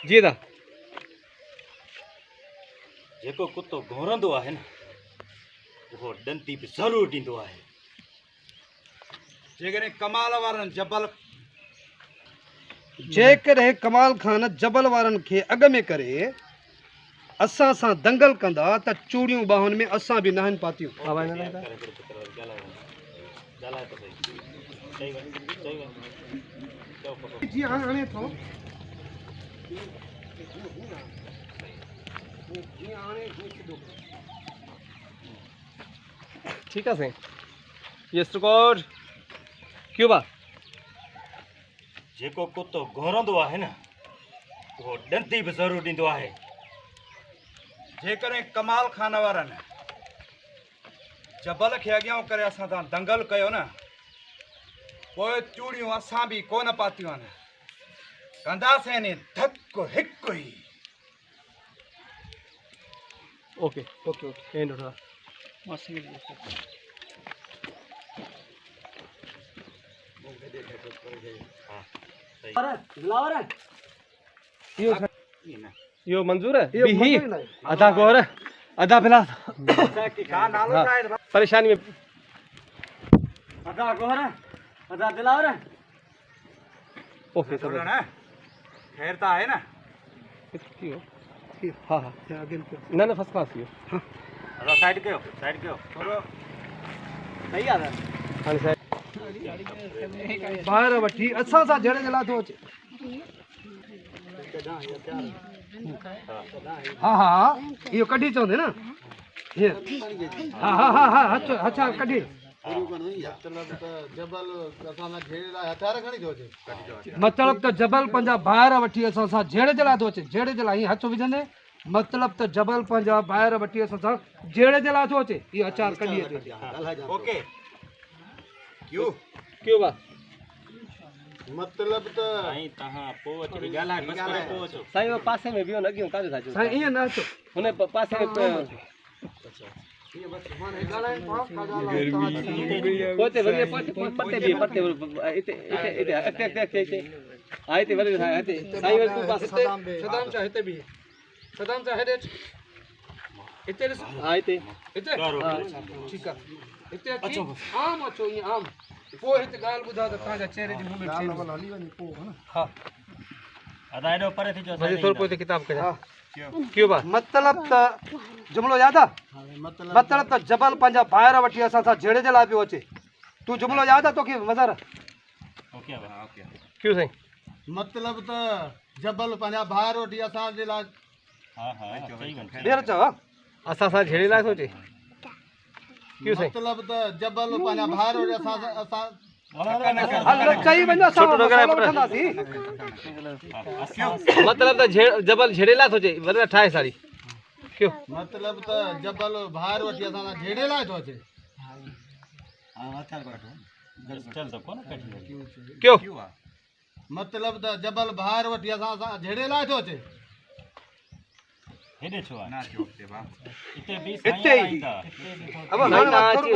जी दा जेको कुत्तो घोरंदो आहे न वो डंती भी ज़रूर ॾींदो आहे। जेकॾहिं कमाल वारनि जबल जेकॾहिं कमाल खान जबल वारनि खे अॻ में करे असां सां दंगल कंदा त चूड़ियूं ॿाहुनि में असां बि नहनि पातियूं। जी हाणे थो ठीक है साईं यस रिकॉर्ड क्यों बा जेको कुत्तो घोरंदो आहे न वो डंती भी ज़रूर ॾींदो आहे। जेकॾहिं कमाल खान वारनि जबल खे अॻियां करे असां सां दंगल कयो न पोइ चूड़ियूं असां बि कोन पातियूं आहिनि कंदासीं नी धक हिकु ई। ओके ओके ओके एंड उठा यो मंजूर है बिही आधा गोर आधा बिला परेशानी में आधा गोर आधा दिलावर ओके सब खैर त आहे न क्यों हाँ हाँ ना ना फर्स्ट क्लास यो आधा साइड कयो थोरो सही आहे हाँ साहब ॿाहिरि वठी असां सां जहिड़े जे लाइ थो अचे। हा हा इहो कढी चवंदे न हीअं हा हा हा हा अच्छा कढी मतिलब त जबल पंहिंजा ॿाहिरि वठी असां सां जहिड़े जे लाइ थो अचे जहिड़े जे लाइ हीअं हथ विझंदे मतिलब त जबल पंहिंजा ॿाहिरि वठी असां सां जहिड़े जे लाइ थो अचे इहो अचार कढी अचे। ओके क्यों क्यों बा मतलब त साईं तहां पोइ अची ॻाल्हाए बस करे पोइ अचो साईं वो पासे में बियो न अॻियों काथे था साईं ईअं न अचो हुन पासे में पोते वरी पत्ते भी पत्ते इते इते इते इते आ इते वरी इते साईं वरी तू पासे सदाम चाहे हिते बि सदाम चाहे हेॾे हिते ॾिस हा इते हिते ठीकु आहे हिते अची आम अचो ईअं आम पोइ हिते ॻाल्हि ॿुधायो त तव्हांजा चहिरे जी मूवमेंट हली वञे पोइ हा आधा एॾो परे थी जो वरी थोरो पोइ हिते किताब कया क्यों बा मतिलब त जुमिलो यादि आहे मतिलब त जबल पंहिंजा ॿाहिरि वठी असां सां जहिड़े जे लाइ पियो अचे तूं जुमिलो यादि आहे तोखे मज़र ओके ओके क्यों साईं मतलब त जबल पंहिंजा ॿाहिरि वठी असांजे लाइ हाँ हाँ सही ॻाल्हि ॿीहर चओ असां सां जहिड़े लाइ सोचे क्यों साईं मतलब त जबल पंहिंजा ॿाहिरि वठी असां चई वञो असां वठंदासीं मतलब त जबल जहिड़े लाइ सोचे वरी ठाहे साड़ी क्यों मतलब त जबल ॿाहिरि वठी असां सां जहिड़े लाइ थो अचे चल तो कोन कठी क्यों मतलब त जबल ॿाहिरि वठी असां सां जहिड़े लाइ थो अचे हेॾे छो आहे ना थियो इते बि हिते ई अब हाणे मथो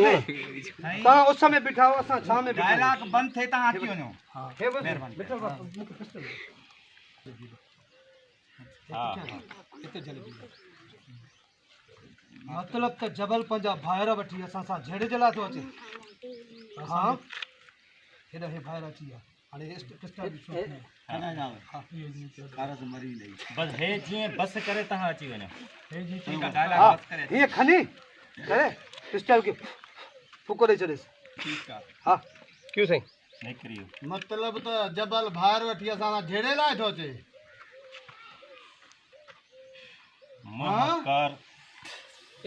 तव्हां उस में बीठा हो असां छां में बीठा डायलॉग बंदि थिए तव्हां अची वञो हे बस बीठो मूंखे पिस्टल हां हिते जल्दी मतलब त जबल पंहिंजा ॿाहिरि वठी असां सां जहिड़े जे लाइ थो अचे हा हेॾा हे ॿाहिरि अची विया हाणे पिस्टल बि बस हे जीअं बस करे तहां अची वञो हाँ ये खनी करे पिस्टल के फुको दे चलेस ठीक है हाँ क्यों साईं निकरियो मतलब त जबल ॿाहिरि वठी असां सां जहिड़े लाइ थो अचे महाकार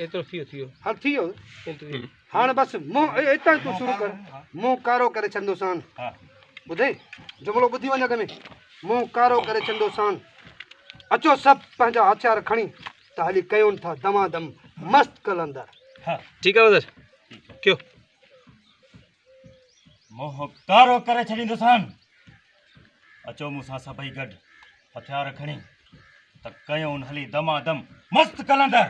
एतिरो थियो हाँ थी वियो हाणे बस मुंहुं हितां तूं शुरू कर मुंहुं कारो करे चंदोसान हां ॿुधे जुमिलो ॿुधी वञ अॻ में मुंहुं कारो करे चंदोसान अचो सभु पंहिंजा हथियार खणी त हली कयूं था दमादम मस्त कलंदर हां ठीक है वज़र क्यों मोह कारो करे छॾींदोसान अचो मूंसां सभई गॾु हथियार खणी त कयूं हली दमादम मस्त कलंदर